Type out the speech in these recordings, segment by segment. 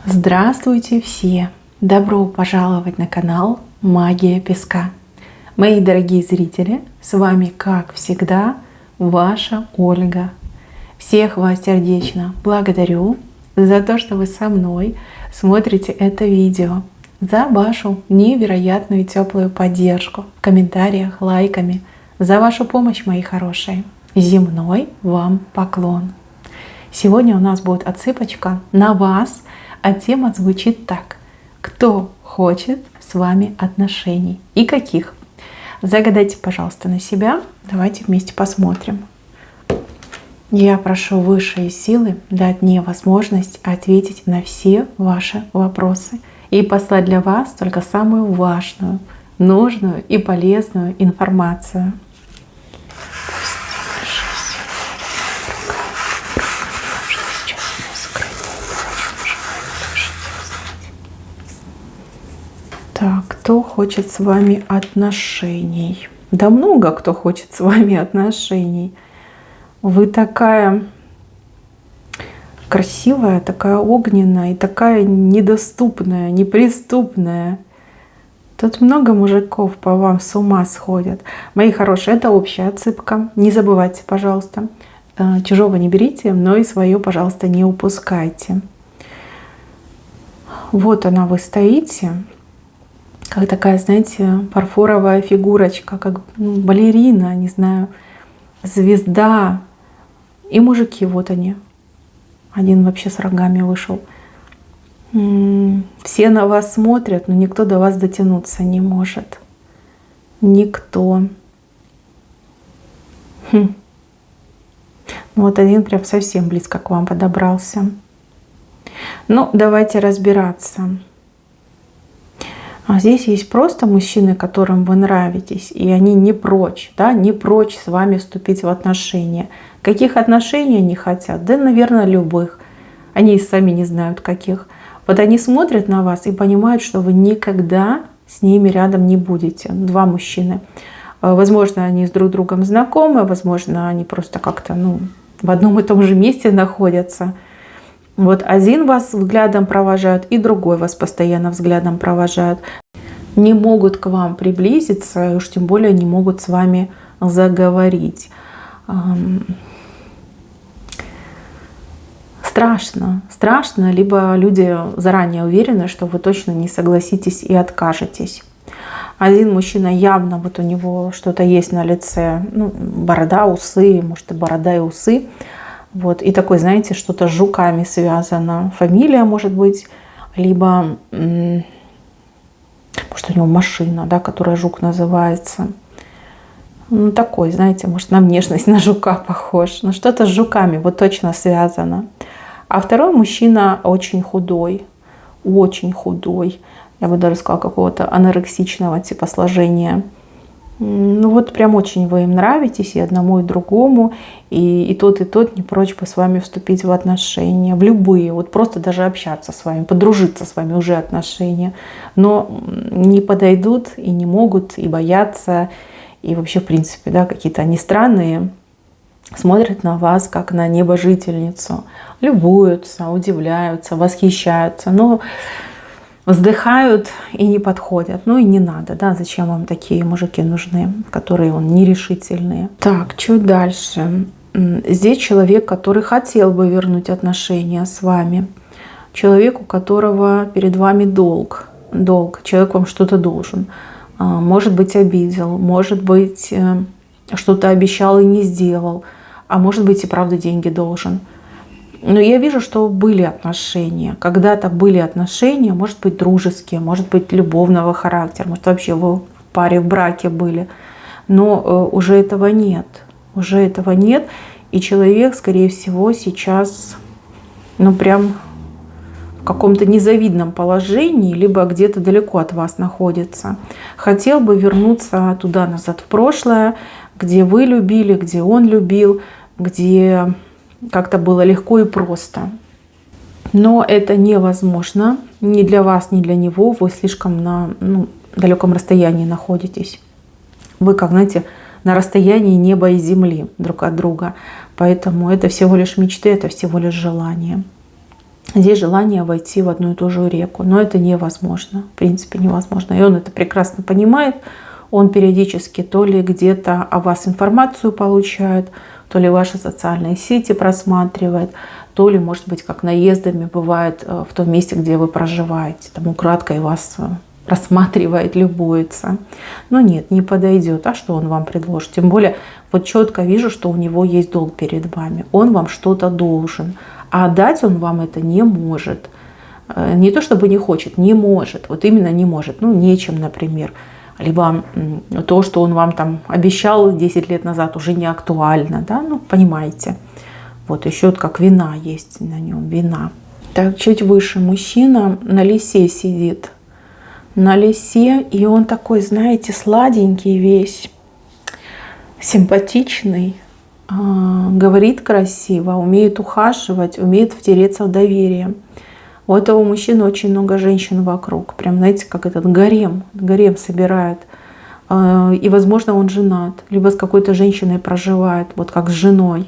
Здравствуйте все! Добро пожаловать на канал Магия Песка. Мои дорогие зрители, с вами, как всегда, ваша Ольга. Всех вас сердечно благодарю за то, что вы со мной смотрите это видео, за вашу невероятную теплую поддержку в комментариях, лайками, за вашу помощь, мои хорошие. Земной вам поклон! Сегодня у нас будет отсыпочка на вас, а тема звучит так: кто хочет с вами отношений и каких? Загадайте, пожалуйста, на себя. Давайте вместе посмотрим. Я прошу высшие силы дать мне возможность ответить на все ваши вопросы и послать для вас только самую важную, нужную и полезную информацию. Так, кто хочет с вами отношений? Да много кто хочет с вами отношений. Вы такая красивая, такая огненная и такая недоступная, неприступная. Тут много мужиков по вам с ума сходят. Мои хорошие, это общая отсыпка. Не забывайте, пожалуйста. Чужого не берите, но и свое, пожалуйста, не упускайте. Вот она, вы стоите. Как такая, знаете, фарфоровая фигурочка, как балерина, не знаю, звезда. И мужики, вот они. Один вообще с рогами вышел. Все на вас смотрят, но никто до вас дотянуться не может. Никто. Вот один прям совсем близко к вам подобрался. Ну, давайте разбираться. А здесь есть просто мужчины, которым вы нравитесь, и они не прочь, да, не прочь с вами вступить в отношения. Каких отношений они хотят? Да, наверное, любых. Они и сами не знают, каких. Вот они смотрят на вас и понимают, что вы никогда с ними рядом не будете. Два мужчины. Возможно, они с друг другом знакомы, возможно, они просто как-то в одном и том же месте находятся. Вот один вас взглядом провожают, и другой вас постоянно взглядом провожают. Не могут к вам приблизиться, и уж тем более не могут с вами заговорить. Страшно. Страшно, либо люди заранее уверены, что вы точно не согласитесь и откажетесь. Один мужчина явно, вот у него что-то есть на лице, борода, усы, может и борода и усы. Вот. И такой, знаете, что-то с жуками связано. Фамилия может быть, либо может у него машина, да, которая жук называется. Такой, знаете, может на внешность на жука похож. Но что-то с жуками вот точно связано. А второй мужчина очень худой. Я бы даже сказала, какого-то анорексичного типа сложения. Вот прям очень вы им нравитесь, и одному, и другому, и тот не прочь бы с вами вступить в отношения, в любые, вот просто даже общаться с вами, подружиться с вами уже отношения, но не подойдут и не могут, и боятся, и вообще, в принципе, да, какие-то они странные, смотрят на вас как на небожительницу, любуются, удивляются, восхищаются, но вздыхают и не подходят. И не надо, да, зачем вам такие мужики нужны, которые нерешительные. Так, что дальше? Здесь человек, который хотел бы вернуть отношения с вами. Человек, у которого перед вами долг. Человек вам что-то должен. Может быть, обидел, может быть, что-то обещал и не сделал, а может быть, и правда деньги должен. Но я вижу, что были отношения. Когда-то были отношения, может быть, дружеские, может быть, любовного характера, может, вообще вы в паре, в браке были. Но уже этого нет. И человек, скорее всего, сейчас, прям в каком-то незавидном положении, либо где-то далеко от вас находится. Хотел бы вернуться туда-назад, в прошлое, где вы любили, где он любил, где как-то было легко и просто. Но это невозможно ни для вас, ни для него. Вы слишком на далеком расстоянии находитесь. Вы, как, знаете, на расстоянии неба и земли друг от друга. Поэтому это всего лишь мечты, это всего лишь желание. Здесь желание войти в одну и ту же реку, но это невозможно, в принципе невозможно. И он это прекрасно понимает, он периодически то ли где-то о вас информацию получает, то ли ваши социальные сети просматривает, то ли, может быть, как наездами бывает в том месте, где вы проживаете, там украдкой вас просматривает, любуется. Но нет, не подойдет. А что он вам предложит? Тем более, вот четко вижу, что у него есть долг перед вами. Он вам что-то должен. А дать он вам это не может. Не то чтобы не хочет, не может. Вот именно не может. Ну, нечем, например. Либо то, что он вам там обещал 10 лет назад, уже не актуально. Да? Ну, понимаете. Вот еще вот как вина есть на нем. Вина. Так, чуть выше мужчина на лисе сидит. На лисе. И он такой, знаете, сладенький весь. Симпатичный. Говорит красиво, умеет ухаживать, умеет втереться в доверие. У этого мужчины очень много женщин вокруг. Прям, знаете, как этот гарем собирает. И, возможно, он женат, либо с какой-то женщиной проживает, вот как с женой.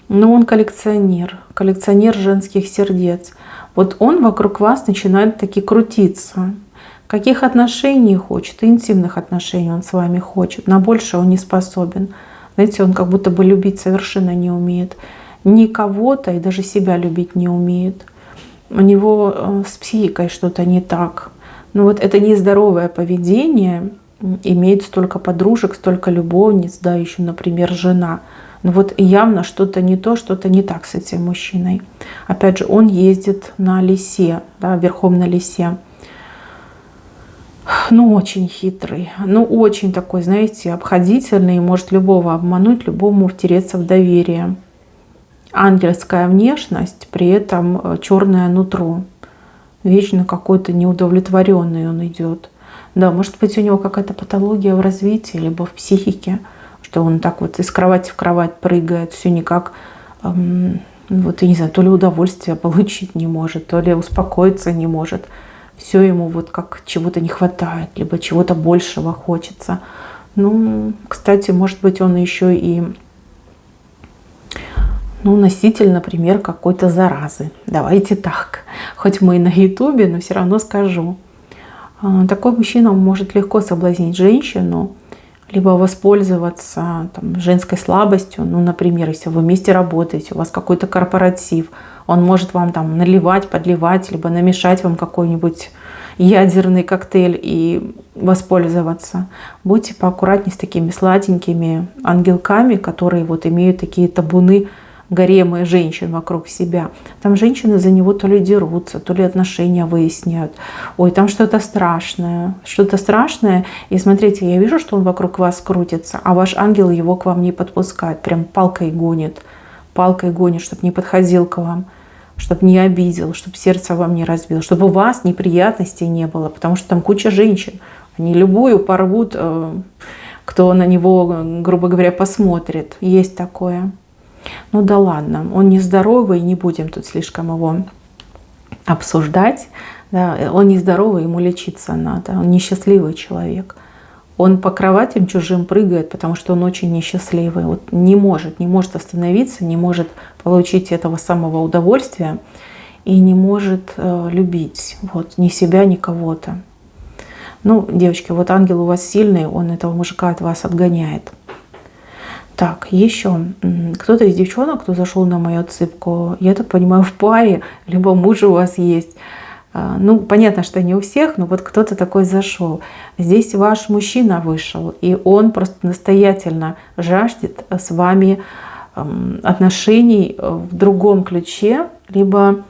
Но он коллекционер женских сердец. Вот он вокруг вас начинает таки крутиться. Каких отношений хочет? Интимных отношений он с вами хочет. На больше он не способен. Знаете, он как будто бы любить совершенно не умеет. Ни кого-то и даже себя любить не умеет. У него с психикой что-то не так. Ну вот это нездоровое поведение, иметь столько подружек, столько любовниц, да, еще, например, жена. Но вот явно что-то не то, что-то не так с этим мужчиной. Опять же, он ездит на лисе, да, верхом на лисе. Ну, очень хитрый, ну, очень такой, знаете, обходительный, может любого обмануть, любому втереться в доверие. Ангельская внешность, при этом черное нутро. Вечно какой-то неудовлетворенный он идет. Да, может быть, у него какая-то патология в развитии, либо в психике, что он так вот из кровати в кровать прыгает, все никак, вот, я не знаю, то ли удовольствие получить не может, то ли успокоиться не может. Все ему вот как чего-то не хватает, либо чего-то большего хочется. Ну, кстати, может быть, он еще и носитель, например, какой-то заразы. Давайте так. Хоть мы и на Ютубе, но все равно скажу. Такой мужчина может легко соблазнить женщину, либо воспользоваться там, женской слабостью. Ну, например, если вы вместе работаете, у вас какой-то корпоратив, он может вам там наливать, подливать, либо намешать вам какой-нибудь ядерный коктейль и воспользоваться. Будьте поаккуратнее с такими сладенькими ангелками, которые вот имеют такие табуны, гаремы женщин вокруг себя. Там женщины за него то ли дерутся, то ли отношения выясняют. Ой, там что-то страшное. Что-то страшное. И смотрите, я вижу, что он вокруг вас крутится, а ваш ангел его к вам не подпускает. Прям палкой гонит. Палкой гонит, чтобы не подходил к вам, чтобы не обидел, чтобы сердце вам не разбил, чтобы у вас неприятностей не было. Потому что там куча женщин. Они любую порвут, кто на него, грубо говоря, посмотрит. Есть такое. Ну да ладно, он нездоровый, не будем тут слишком его обсуждать. Да, он нездоровый, ему лечиться надо. Он несчастливый человек. Он по кроватям чужим прыгает, потому что он очень несчастливый. Вот не может остановиться, не может получить этого самого удовольствия и не может любить вот, ни себя, ни кого-то. Ну, девочки, вот ангел у вас сильный, он этого мужика от вас отгоняет. Так, еще кто-то из девчонок, кто зашел на мою отсыпку, я так понимаю, в паре, либо муж у вас есть. Ну, понятно, что не у всех, но вот кто-то такой зашел. Здесь ваш мужчина вышел, и он просто настоятельно жаждет с вами отношений в другом ключе, либо,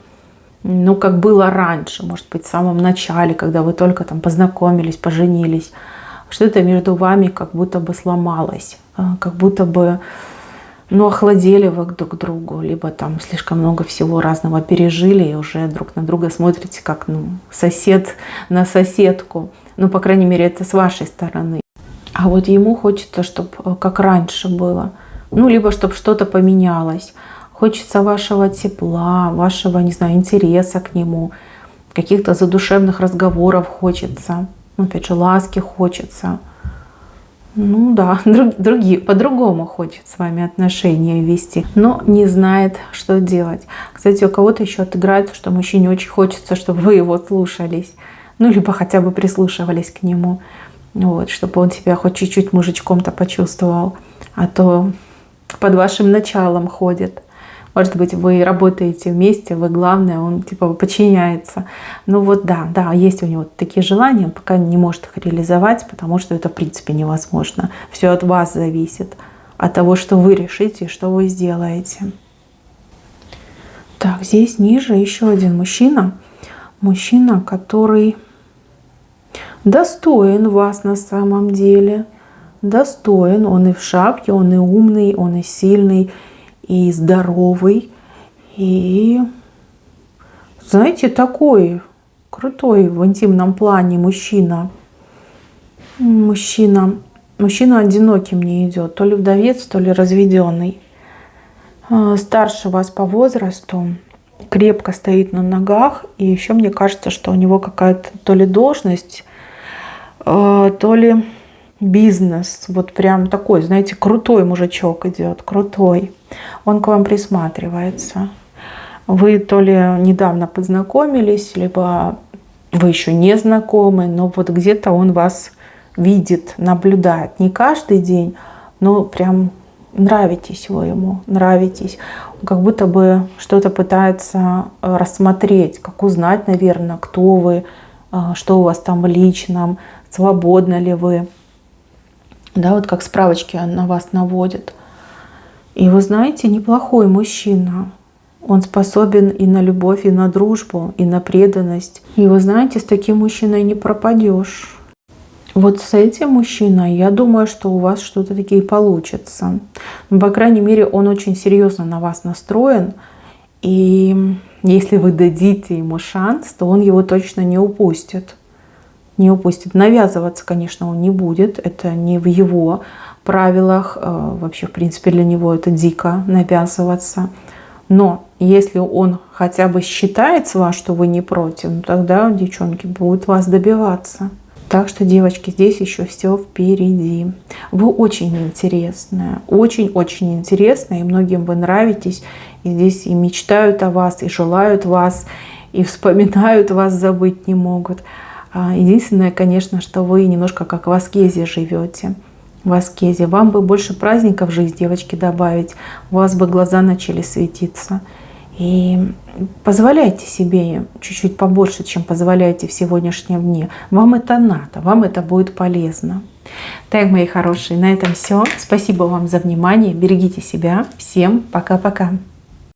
ну, как было раньше, может быть, в самом начале, когда вы только там познакомились, поженились. Что-то между вами как будто бы сломалось, как будто бы, ну, охладели вы друг к другу, либо там слишком много всего разного пережили и уже друг на друга смотрите как, ну, сосед на соседку. Ну, по крайней мере, это с вашей стороны. А вот ему хочется, чтобы как раньше было. Ну, либо чтобы что-то поменялось. Хочется вашего тепла, вашего, не знаю, интереса к нему, каких-то задушевных разговоров хочется. Опять же, ласки хочется. ну да, другие, по-другому хочет с вами отношения вести, но не знает, что делать. Кстати, у кого-то еще отыграется, что мужчине очень хочется, чтобы вы его слушались, ну, либо хотя бы прислушивались к нему, вот, чтобы он себя хоть чуть-чуть мужичком-то почувствовал, а то под вашим началом ходит. Может быть, вы работаете вместе, вы главное, он типа подчиняется. Ну вот да, есть у него такие желания, он пока не может их реализовать, потому что это в принципе невозможно. Все от вас зависит, от того, что вы решите, что вы сделаете. Так, здесь ниже еще один мужчина. Мужчина, который достоин вас на самом деле. Достоин. Он и в шапке, он и умный, он и сильный, и здоровый, и, знаете, такой крутой в интимном плане мужчина. Мужчина одинокий мне идет, то ли вдовец, то ли разведенный. Старше вас по возрасту, крепко стоит на ногах, и еще мне кажется, что у него какая-то то ли должность, то ли бизнес. Вот прям такой, знаете, крутой мужичок идет, крутой. Он к вам присматривается. Вы то ли недавно познакомились, либо вы еще не знакомы, но вот где-то он вас видит, наблюдает. Не каждый день, но прям нравитесь вы ему, нравитесь. Он как будто бы что-то пытается рассмотреть, как узнать, наверное, кто вы, что у вас там в личном, свободны ли вы. Да, вот как справочки на вас наводит. И вы знаете, неплохой мужчина. Он способен и на любовь, и на дружбу, и на преданность. И вы знаете, с таким мужчиной не пропадешь. Вот с этим мужчиной, я думаю, что у вас что-то такие получится. Ну, по крайней мере, он очень серьезно на вас настроен. И если вы дадите ему шанс, то он его точно не упустит. Не упустит. Навязываться, конечно, он не будет. Это не в его правилах. Вообще, в принципе, для него это дико навязываться. Но если он хотя бы считает с вас, что вы не против, ну, тогда девчонки будут вас добиваться. Так что, девочки, здесь еще все впереди. Вы очень интересная, очень-очень интересная, и многим вы нравитесь. И здесь и мечтают о вас, и желают вас, и вспоминают вас, забыть не могут. Единственное, конечно, что вы немножко как в аскезе живете. В аскезе. Вам бы больше праздников в жизнь, девочки, добавить. У вас бы глаза начали светиться. И позволяйте себе чуть-чуть побольше, чем позволяете в сегодняшнем дне. Вам это надо, вам это будет полезно. Так, мои хорошие, на этом все. Спасибо вам за внимание. Берегите себя. Всем пока-пока.